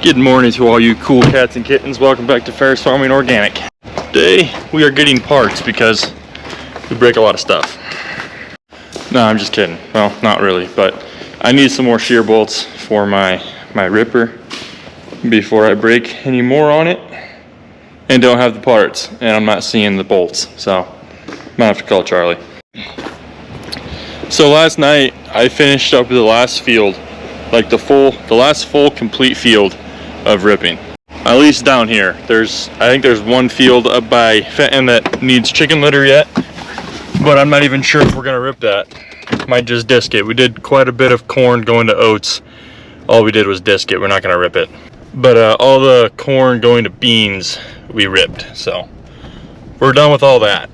Good morning to all you cool cats and kittens. Welcome back to Ferris Farming Organic. Today we are getting parts because we break a lot of stuff. No, I'm just kidding. Well, not really, but I need some more shear bolts for my ripper before I break any more on it, and don't have the parts, and I'm not seeing the bolts, so might have to call Charlie. So last night I finished up the last field, like the last full complete field of ripping. At least down here. I think there's one field up by Fenton that needs chicken litter yet, but I'm not even sure if we're gonna rip that. Might just disc it. We did quite a bit of corn going to oats. All we did was disc it. We're not gonna rip it. But all the corn going to beans we ripped. So we're done with all that.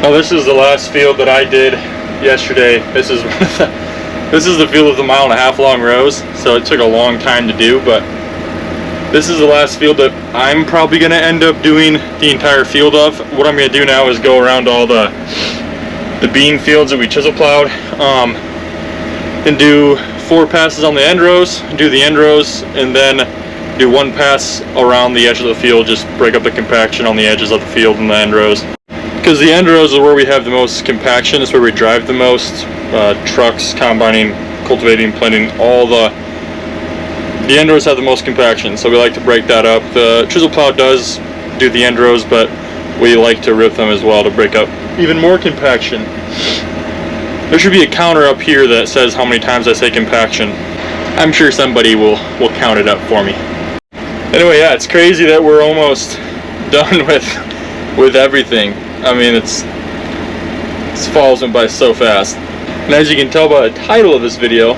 Well, this is the last field that I did yesterday. This is the field of the 1.5 mile long rows, so it took a long time to do, but this is the last field that I'm probably going to end up doing the entire field of. What I'm going to do now is go around all the bean fields that we chisel plowed, and do 4 passes on the end rows, do the end rows, and then do 1 pass around the edge of the field, just break up the compaction on the edges of the field and the end rows. Because the end rows is where we have the most compaction. It's where we drive the most. Trucks, combining, cultivating, planting, all the end rows have the most compaction, so we like to break that up. The chisel plow does do the end rows, but we like to rip them as well to break up even more compaction. There should be a counter up here that says how many times I say compaction. I'm sure somebody will count it up for me. Anyway, yeah, it's crazy that we're almost done with everything. I mean, this fall's went by so fast. And as you can tell by the title of this video,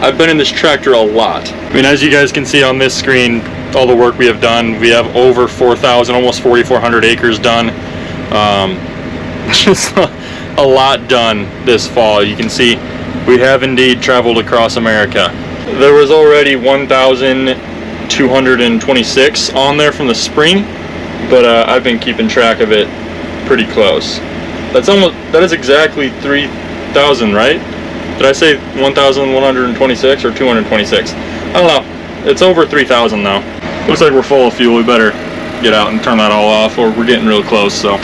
I've been in this tractor a lot. I mean, as you guys can see on this screen, all the work we have done, we have over 4,000, almost 4,400 acres done. Just a lot done this fall. You can see we have indeed traveled across America. There was already 1,226 on there from the spring, but I've been keeping track of it pretty close. That is exactly 3,000, right? Did I say 1,126 or 226? I don't know. It's over 3,000 now. Looks like we're full of fuel. We better get out and turn that all off, or we're getting real close, so.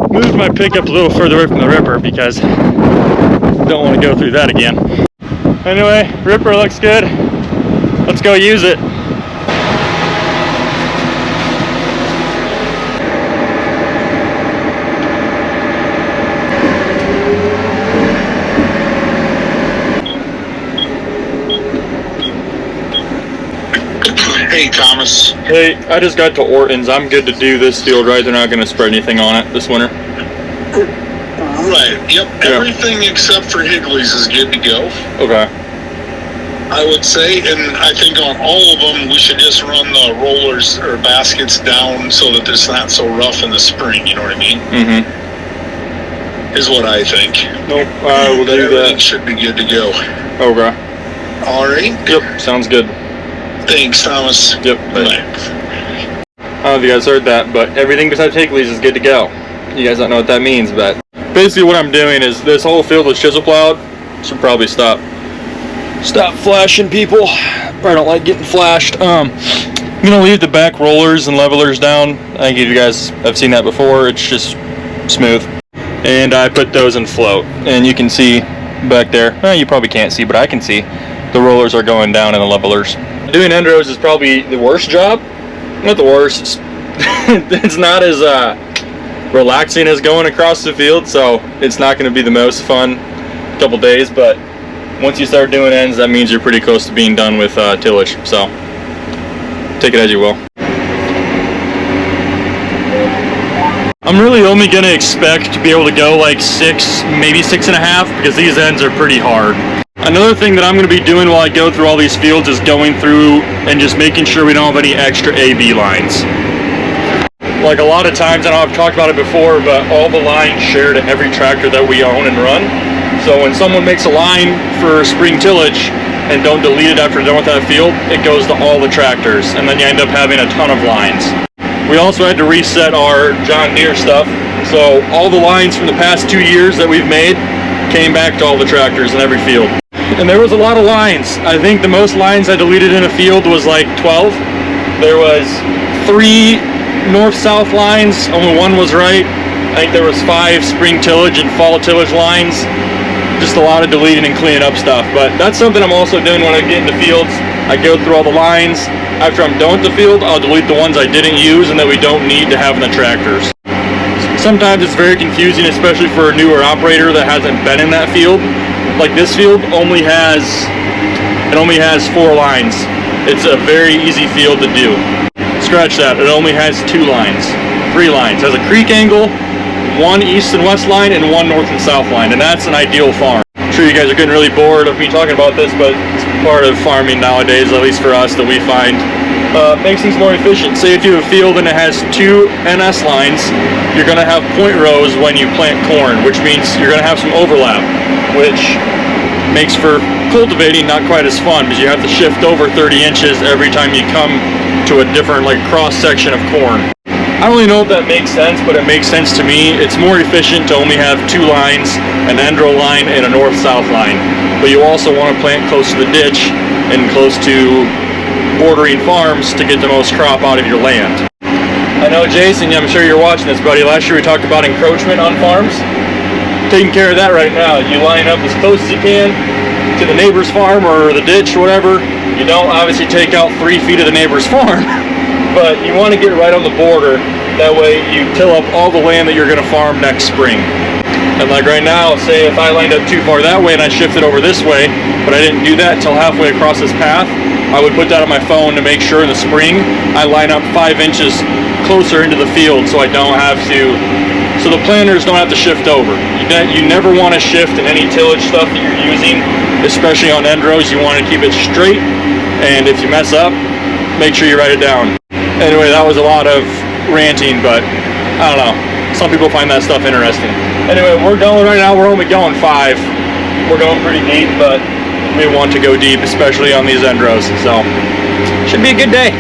Moved my pickup a little further away from the ripper because I don't want to go through that again. Anyway, ripper looks good. Let's go use it. Hey, Thomas. Hey, I just got to Orton's. I'm good to do this field, right? They're not going to spread anything on it this winter. Right, yep. Everything except for Higley's is good to go. Okay. I would say, and I think on all of them, we should just run the rollers or baskets down so that it's not so rough in the spring, you know what I mean? Mm-hmm. Is what I think. Nope, I will do that. Everything should be good to go. Okay. All right. Yep, sounds good. Thanks, Thomas. Yep. Bye. I don't know if you guys heard that, but everything besides Higley's is good to go. You guys don't know what that means, but basically what I'm doing is this whole field is chisel plowed. Should probably stop flashing people. Probably don't like getting flashed. I'm gonna leave the back rollers and levelers down. I think you guys have seen that before. It's just smooth. And I put those in float. And you can see back there, you probably can't see, but I can see the rollers are going down in the levelers. Doing end rows is probably the worst job. Not the worst. It's not as relaxing as going across the field, so it's not going to be the most fun couple days, but once you start doing ends, that means you're pretty close to being done with tillage. So take it as you will. I'm really only going to expect to be able to go like 6, maybe 6.5, because these ends are pretty hard. Another thing that I'm going to be doing while I go through all these fields is going through and just making sure we don't have any extra AB lines. Like a lot of times, I know I've talked about it before, but all the lines share to every tractor that we own and run. So when someone makes a line for spring tillage and don't delete it after they're done with that field, it goes to all the tractors, and then you end up having a ton of lines. We also had to reset our John Deere stuff, so all the lines from the past 2 years that we've made came back to all the tractors in every field. And there was a lot of lines. I think the most lines I deleted in a field was like 12. There was 3 north-south lines, only 1 was right. I think there was 5 spring tillage and fall tillage lines. Just a lot of deleting and cleaning up stuff. But that's something I'm also doing when I get into fields. I go through all the lines. After I'm done with the field, I'll delete the ones I didn't use and that we don't need to have in the tractors. Sometimes it's very confusing, especially for a newer operator that hasn't been in that field. Like this field only has 4 lines. It's a very easy field to do. Scratch that, it only has 2 lines, 3 lines. It has a creek angle, 1 east and west line, and 1 north and south line, and that's an ideal farm. I'm sure you guys are getting really bored of me talking about this, but it's part of farming nowadays, at least for us, that we find makes things more efficient. Say if you have a field and it has 2 NS lines, you're going to have point rows when you plant corn, which means you're going to have some overlap, which makes for cultivating not quite as fun because you have to shift over 30 inches every time you come to a different cross section of corn. I don't really know if that makes sense, but it makes sense to me. It's more efficient to only have 2 lines, an endro line and a north-south line. But you also want to plant close to the ditch and close to bordering farms to get the most crop out of your land. I know, Jason, I'm sure you're watching this, buddy. Last year we talked about encroachment on farms. Taking care of that right now. You line up as close as you can to the neighbor's farm or the ditch or whatever. You don't obviously take out 3 feet of the neighbor's farm, but you want to get right on the border. That way you till up all the land that you're going to farm next spring. And like right now, say if I lined up too far that way and I shifted over this way, but I didn't do that until halfway across this path, I would put that on my phone to make sure in the spring I line up 5 inches closer into the field so I don't have to, so the planters don't have to shift over. You never want to shift in any tillage stuff that you're using, especially on endros. You want to keep it straight, and if you mess up, make sure you write it down. Anyway, that was a lot of ranting, but I don't know. Some people find that stuff interesting. Anyway, we're going right now. We're only going 5. We're going pretty deep, but we want to go deep, especially on these endros. So, should be a good day.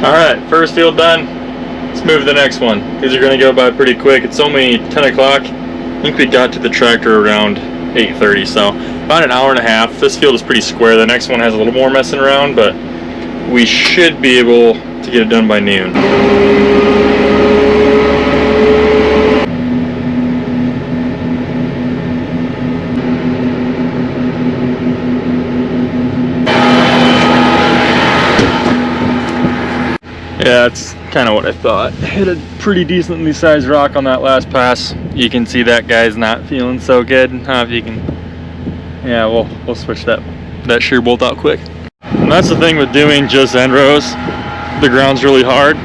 Alright, first field done. Let's move to the next one. These are going to go by pretty quick. It's only 10 o'clock. I think we got to the tractor around 8:30, so about an hour and a half. This field is pretty square. The next one has a little more messing around, but we should be able to get it done by noon. Yeah, that's kind of what I thought. Hit a pretty decently sized rock on that last pass. You can see that guy's not feeling so good. If you can, yeah, we'll switch that shear bolt out quick. And that's the thing with doing just end rows. The ground's really hard.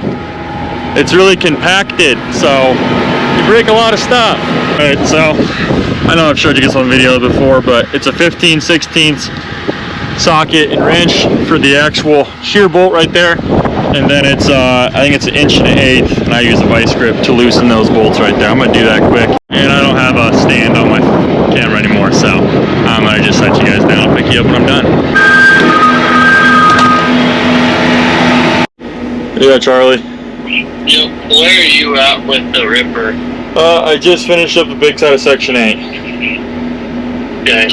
It's really compacted, so you break a lot of stuff. All right, so I know I've showed you guys on video before, but it's a 15/16 socket and wrench for the actual shear bolt right there. And then it's, I think it's 1 1/8 inch, and I use a vice grip to loosen those bolts right there. I'm gonna do that quick. And I don't have a stand on my camera anymore, so I'm gonna just set you guys down and pick you up when I'm done. Yeah, Charlie. Yep, where are you at with the ripper? I just finished up the big side of section 8. Okay.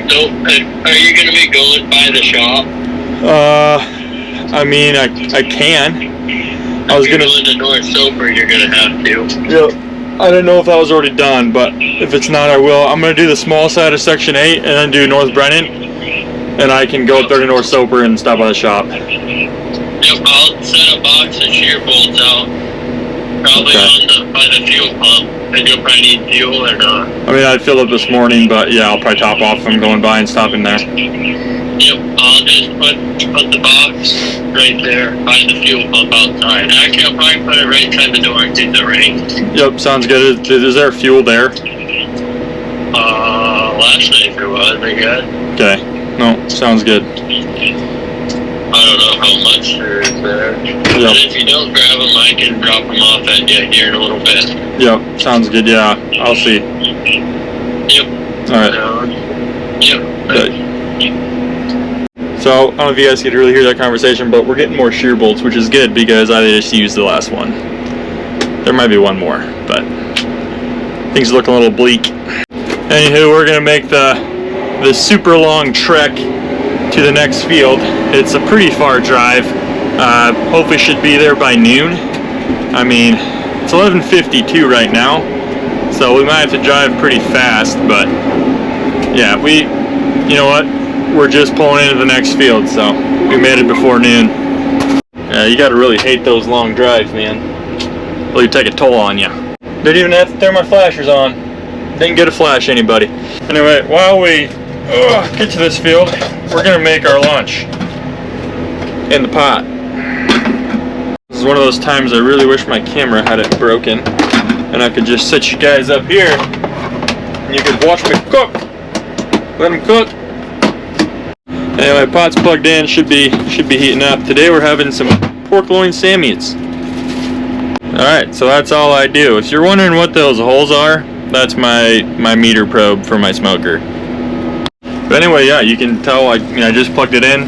So, are you gonna be going by the shop? I mean, I can. I was if you're gonna. going to North Soper, you're gonna have to. Yep. I don't know if that was already done, but if it's not, I will. I'm gonna do the small side of section 8 and then do North Brennan. and I can go up there to North Soper and stop by the shop. Yep, I'll set a box of shear bolts out. Probably Okay. by the fuel pump. And you'll probably need fuel or not. I mean, I filled up this morning, but yeah, I'll probably top off if I'm going by and stopping there. Yep, I'll just put the box right there by the fuel pump outside. Actually, I'll probably put it right inside the door and keep the rain. Yep, sounds good. Is there fuel there? Last night there was, I guess. Okay. No, sounds good. I don't know how much there is there. But if you don't grab them, I can drop them off at you here in a little bit. Yep, sounds good. Yeah, I'll see. Yep. Alright. Yep. Okay. So, I don't know if you guys could really hear that conversation, but we're getting more shear bolts, which is good because I just used the last one. There might be one more, but things are looking a little bleak. Anywho, we're going to make the super long trek to the next field. It's a pretty far drive. Hopefully should be there by noon. I mean, it's 11:52 right now, so we might have to drive pretty fast, but yeah, you know what? We're just pulling into the next field, so we made it before noon. You gotta really hate those long drives, man. Really take a toll on you. Didn't even have to turn my flashers on. Didn't get a flash, anybody. Anyway, while we get to this field, we're gonna make our lunch in the pot. This is one of those times I really wish my camera had it broken and I could just sit you guys up here and you could watch me cook. Let them cook. Anyway, pot's plugged in, should be heating up. Today we're having some pork loin Sammys. Alright, so that's all I do. If you're wondering what those holes are, that's my meter probe for my smoker. But anyway, yeah, you can tell I just plugged it in.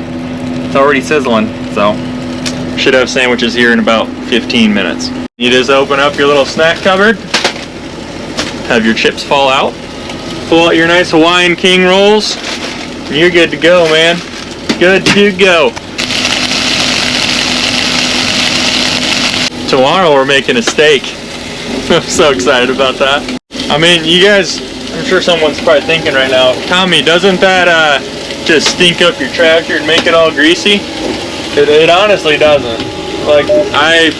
It's already sizzling, so should have sandwiches here in about 15 minutes. You just open up your little snack cupboard, have your chips fall out, pull out your nice Hawaiian King rolls, and you're good to go, man. Good to go. Tomorrow we're making a steak. I'm so excited about that. I mean, you guys, I'm sure someone's probably thinking right now, Tommy, doesn't that just stink up your tractor and make it all greasy? It honestly doesn't. Like, I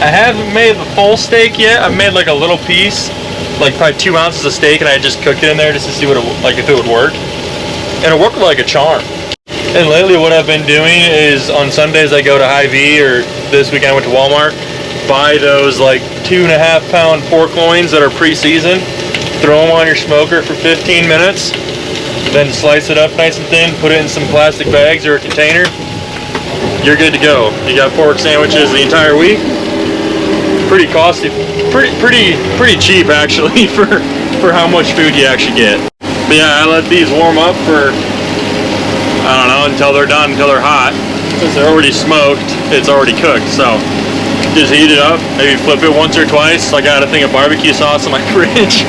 haven't made the full steak yet. I've made like a little piece, like probably 2 ounces of steak, and I just cooked it in there just to see what if it would work. And it worked like a charm. And lately what I've been doing is on Sundays I go to Hy-Vee, or this weekend I went to Walmart, buy those like 2.5 pound pork loins that are pre-seasoned, throw them on your smoker for 15 minutes, then slice it up nice and thin, put it in some plastic bags or a container. You're good to go. You got pork sandwiches the entire week. Pretty costly, pretty cheap actually for how much food you actually get. But yeah, I let these warm up for, I don't know, until they're done, until they're hot. Since they're already smoked, it's already cooked. So just heat it up, maybe flip it once or twice. I got a thing of barbecue sauce in my fridge.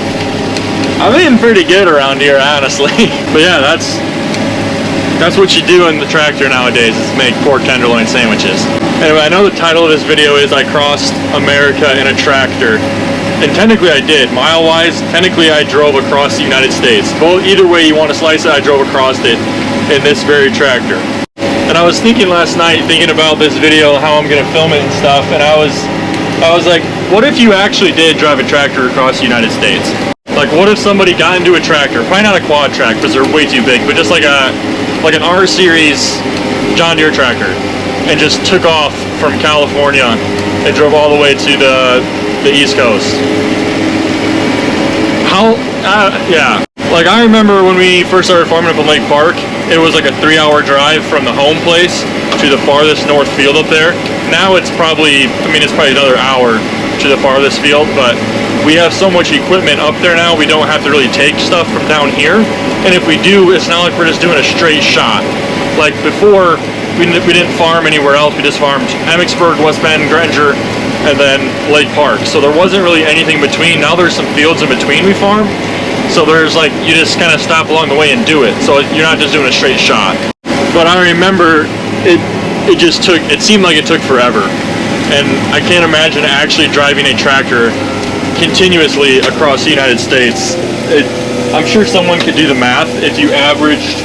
I'm eating pretty good around here, honestly. But yeah, that's what you do in the tractor nowadays, is make pork tenderloin sandwiches. Anyway, I know the title of this video is I crossed America in a tractor. And technically I did. Mile-wise, technically I drove across the United States. Well, either way you want to slice it, I drove across it in this very tractor. And I was thinking last night, thinking about this video, how I'm going to film it and stuff, and I was like, what if you actually did drive a tractor across the United States? Like, what if somebody got into a tractor, probably not a quad track because they're way too big, but just like an R-Series John Deere tractor, and just took off from California and drove all the way to the East Coast. Yeah. Like, I remember when we first started farming up in Lake Park, it was like a 3-hour drive from the home place to the farthest north field up there. Now it's probably another hour to the farthest field, but we have so much equipment up there now, we don't have to really take stuff from down here. And if we do, it's not like we're just doing a straight shot. Like before, we didn't farm anywhere else, we just farmed Emmitsburg, West Bend, Granger, and then Lake Park. So there wasn't really anything between. Now there's some fields in between we farm. So there's like, you just kind of stop along the way and do it. So you're not just doing a straight shot. But I remember it seemed like it took forever. And I can't imagine actually driving a tractor continuously across the United States. I'm sure someone could do the math. If you averaged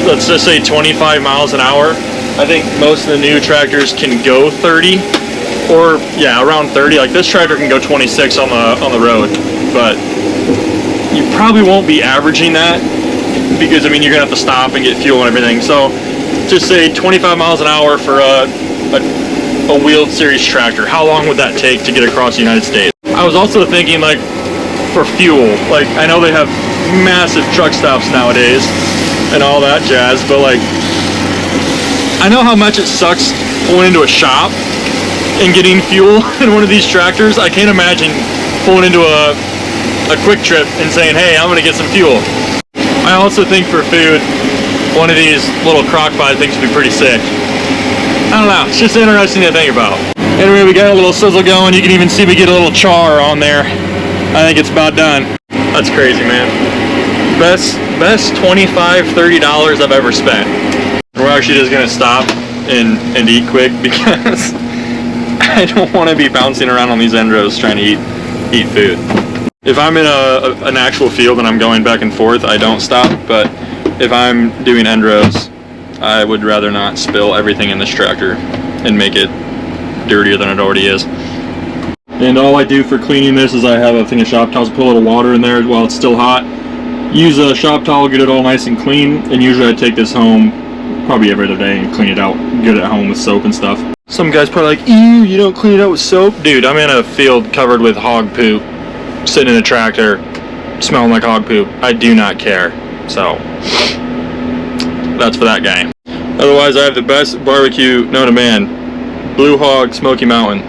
let's just say 25 miles an hour. I think most of the new tractors can go 30, or yeah, around 30. Like this tractor can go 26 on the road, but you probably won't be averaging that because I mean you're gonna have to stop and get fuel and everything. So just say 25 miles an hour for a wheeled series tractor. How long would that take to get across the United States? I was also thinking like for fuel, like I know they have massive truck stops nowadays and all that jazz, but like I know how much it sucks pulling into a shop and getting fuel in one of these tractors. I can't imagine pulling into a quick trip and saying, hey, I'm gonna get some fuel. I also think for food, one of these little crock pot things would be pretty sick. I don't know, it's just interesting to think about. Anyway, we got a little sizzle going. You can even see we get a little char on there. I think it's about done. That's crazy, man. Best $25, $30 I've ever spent. We're actually just gonna stop and eat quick because I don't want to be bouncing around on these end rows trying to eat food. If I'm in an actual field and I'm going back and forth, I don't stop, but if I'm doing end rows, I would rather not spill everything in this tractor and make it dirtier than it already is. And all I do for cleaning this is I have a thing of shop towels, put a little water in there while it's still hot. Use a shop towel, get it all nice and clean, and usually I take this home probably every other day and clean it out, get it home with soap and stuff. Some guys probably like, ew, you don't clean it out with soap? Dude, I'm in a field covered with hog poop, sitting in a tractor, smelling like hog poop. I do not care. So, that's for that guy. Otherwise, I have the best barbecue known to man. Blue Hog Smoky Mountain.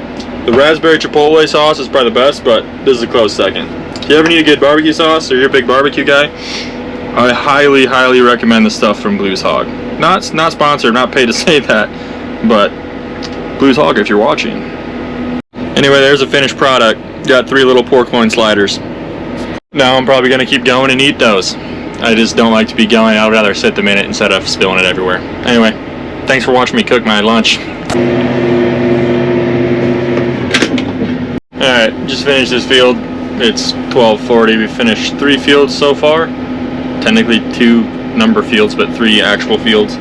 The raspberry chipotle sauce is probably the best, but this is a close second. If you ever need a good barbecue sauce, or you're a big barbecue guy, I highly, highly recommend the stuff from Blue's Hog. Not sponsored, not paid to say that, but Blue's Hog if you're watching. Anyway, there's a finished product. Got 3 little pork loin sliders. Now I'm probably gonna keep going and eat those. I just don't like to be going. I'd rather sit them in it instead of spilling it everywhere. Anyway, thanks for watching me cook my lunch. Alright, just finished this field. It's 12:40. We finished 3 fields so far. Technically 2 number fields, but 3 actual fields.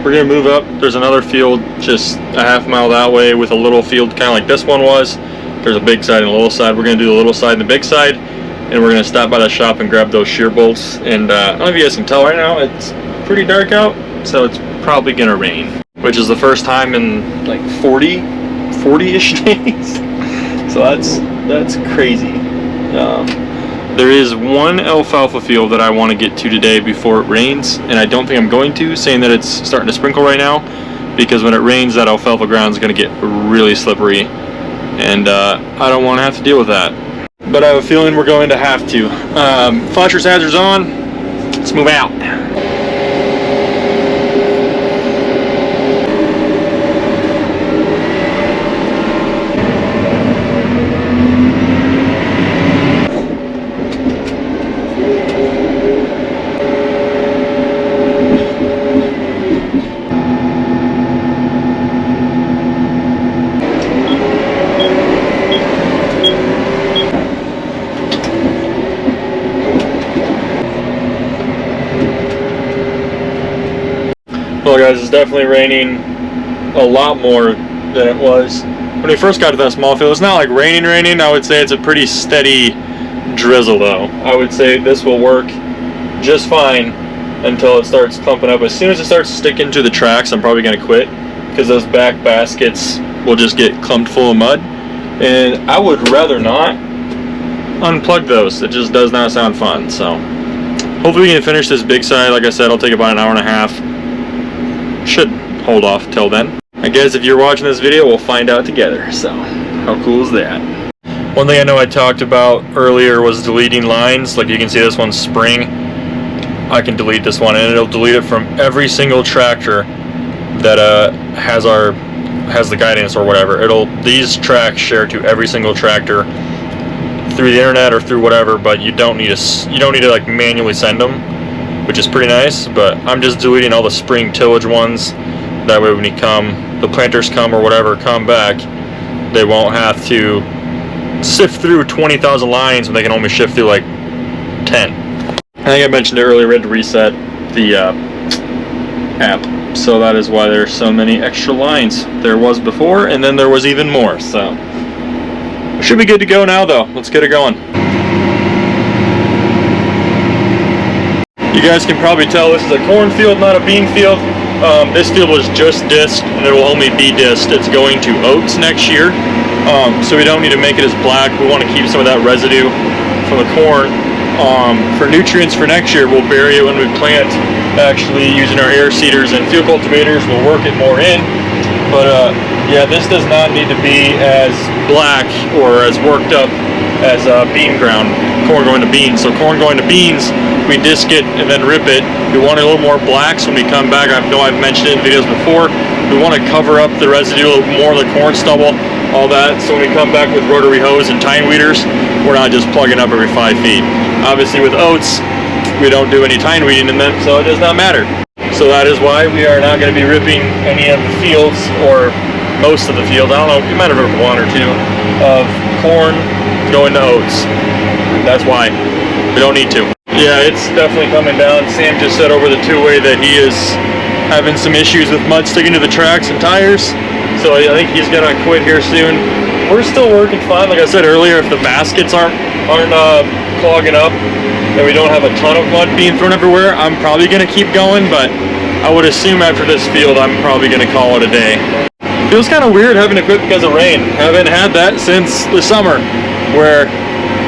We're gonna move up. There's another field just a half mile that way with a little field kind of like this one was. There's a big side and a little side. We're gonna do the little side and the big side, and we're gonna stop by the shop and grab those shear bolts. And I don't know if you guys can tell right now, it's pretty dark out, so it's probably gonna rain, which is the first time in like 40-ish days. So that's crazy. There is one alfalfa field that I want to get to today before it rains, and I don't think I'm going to, saying that it's starting to sprinkle right now, because when it rains, that alfalfa ground is going to get really slippery, and I don't want to have to deal with that. But I have a feeling we're going to have to. Flashers hazards on. Let's move out. Well guys, it's definitely raining a lot more than it was when we first got to that small field. It's not like raining, I would say it's a pretty steady drizzle though. I would say this will work just fine until it starts clumping up. As soon as it starts sticking to the tracks, I'm probably going to quit, because those back baskets will just get clumped full of mud, and I would rather not unplug those. It just does not sound fun. So hopefully we can finish this big side. Like I said, it'll take about an hour and a half. Should hold off till then. I guess if you're watching this video, we'll find out together. So how cool is that? One thing I know I talked about earlier was deleting lines. Like you can see this one's spring. I can delete this one, and it'll delete it from every single tractor that has the guidance or whatever. These tracks share to every single tractor through the internet or through whatever, but you don't need to like manually send them, which is pretty nice. But I'm just deleting all the spring tillage ones. That way when the planters come or whatever come back, they won't have to sift through 20,000 lines when they can only shift through like 10. I think I mentioned it earlier, we had to reset the app. So that is why there's so many extra lines. There was before, and then there was even more. So we should be good to go now, though. Let's get it going. You guys can probably tell this is a cornfield, not a bean field. This field was just disked, and it will only be disked. It's going to oats next year, so we don't need to make it as black. We want to keep some of that residue from the corn. For nutrients for next year, we'll bury it when we plant, actually using our air seeders and field cultivators. We'll work it more in. But yeah, this does not need to be as black or as worked up as bean ground, corn going to beans. So corn going to beans, we disc it and then rip it. We want it a little more black, so when we come back, I know I've mentioned it in videos before, we want to cover up the residue a little more of the corn stubble, all that, so when we come back with rotary hose and tine weeders, we're not just plugging up every 5 feet. Obviously with oats, we don't do any tine weeding in them, so it does not matter. So that is why we are not going to be ripping any of the fields, or most of the fields, I don't know, we might have ripped 1 or 2, of corn going to oats. That's why. We don't need to. Yeah, it's definitely coming down. Sam just said over the two-way that he is having some issues with mud sticking to the tracks and tires. So I think he's gonna quit here soon. We're still working fine. Like I said earlier, if the baskets aren't clogging up and we don't have a ton of mud being thrown everywhere, I'm probably gonna keep going, but I would assume after this field, I'm probably gonna call it a day. Feels kind of weird having to quit because of rain. Haven't had that since the summer, where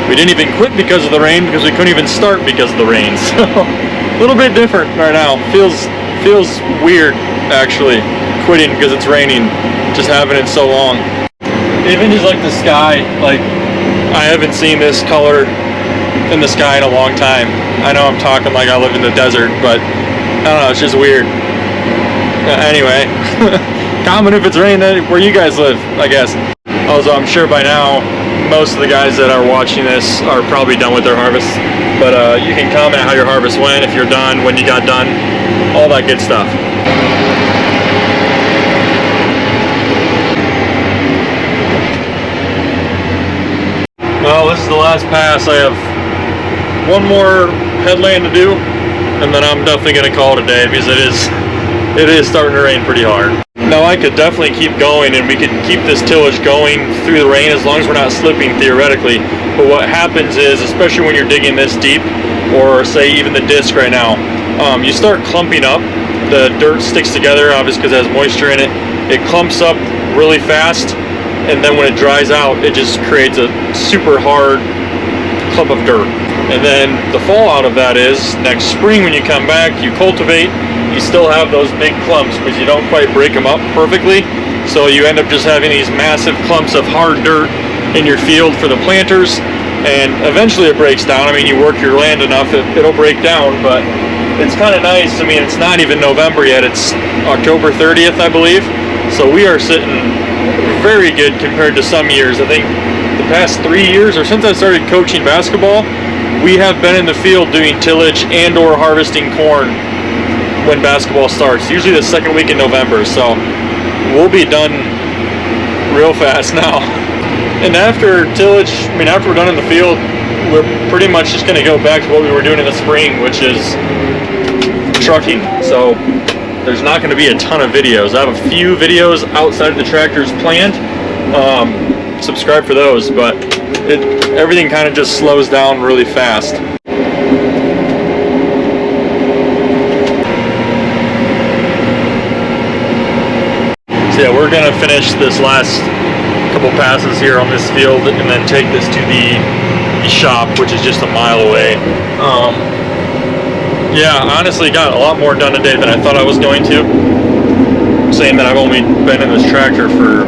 we didn't even quit because of the rain, because we couldn't even start because of the rain. So a little bit different right now. Feels weird actually quitting because it's raining, just having it so long. Even just like the sky, like I haven't seen this color in the sky in a long time. I know I'm talking like I live in the desert, but I don't know, it's just weird. Anyway, comment if it's raining where you guys live, I guess. Also, I'm sure by now most of the guys that are watching this are probably done with their harvest, but you can comment how your harvest went, if you're done, when you got done, all that good stuff. Well, this is the last pass. I have one more headland to do, and then I'm definitely going to call it a day, because it is starting to rain pretty hard. Now I could definitely keep going, and we could keep this tillage going through the rain as long as we're not slipping theoretically. But what happens is, especially when you're digging this deep, or say even the disc right now, you start clumping up. The dirt sticks together, obviously because it has moisture in it. It clumps up really fast, and then when it dries out, it just creates a super hard clump of dirt. And then the fallout of that is, next spring when you come back, you cultivate, you still have those big clumps because you don't quite break them up perfectly. So you end up just having these massive clumps of hard dirt in your field for the planters, and eventually it breaks down. I mean, you work your land enough, it'll break down, but it's kind of nice. I mean, it's not even November yet, it's October 30th, I believe. So we are sitting very good compared to some years. I think the past 3 years, or since I started coaching basketball, we have been in the field doing tillage and or harvesting corn when basketball starts, usually the second week in November, so we'll be done real fast now. And after tillage, I mean after we're done in the field, we're pretty much just going to go back to what we were doing in the spring, which is trucking. So there's not going to be a ton of videos. I have a few videos outside of the tractors planned. Subscribe for those, but everything kind of just slows down really fast. So yeah, we're gonna finish this last couple passes here on this field and then take this to the shop, which is just a mile away. Yeah, honestly got a lot more done today than I thought I was going to. Saying that I've only been in this tractor for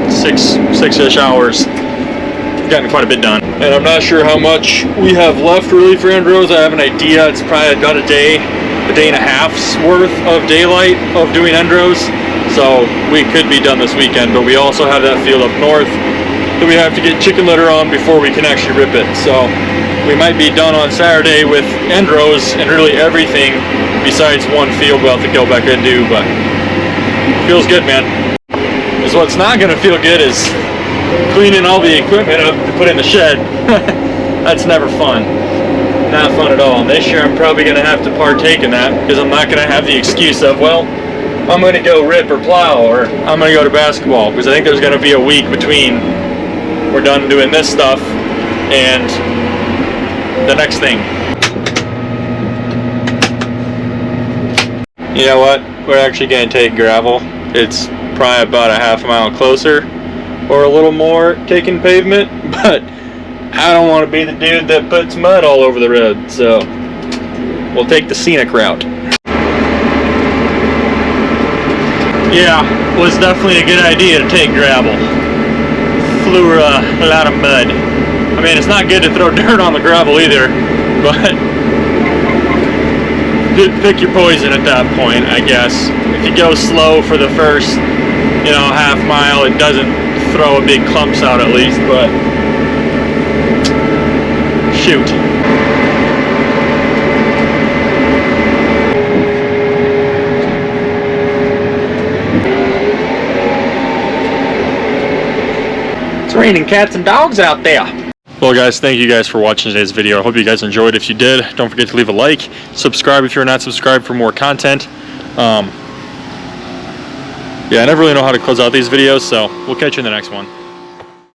six-ish hours. Gotten quite a bit done. And I'm not sure how much we have left really for end rows. I have an idea. It's probably about a day and a half's worth of daylight of doing end rows. So we could be done this weekend, but we also have that field up north that we have to get chicken litter on before we can actually rip it. So we might be done on Saturday with end rows and really everything besides one field we'll have to go back and do, but it feels good, man. Because what's not going to feel good is cleaning all the equipment up to put in the shed. That's never fun. not fun at all. And this year I'm probably going to have to partake in that because I'm not going to have the excuse of, well, I'm going to go rip or plow, or I'm going to go to basketball, because I think there's going to be a week between we're done doing this stuff and the next thing. You know what? We're actually going to take gravel. It's probably about a half a mile closer or a little more taking pavement, but I don't want to be the dude that puts mud all over the road, so we'll take the scenic route. Yeah, was definitely a good idea to take gravel. Flew a lot of mud. I mean, it's not good to throw dirt on the gravel either, but pick your poison at that point, I guess. If you go slow for the first, half mile, it doesn't throw a big clumps out at least, but shoot. It's raining cats and dogs out there. Well guys, thank you guys for watching today's video. I hope you guys enjoyed. If you did, don't forget to leave a like. Subscribe if you're not subscribed for more content. Yeah, I never really know how to close out these videos, so we'll catch you in the next one.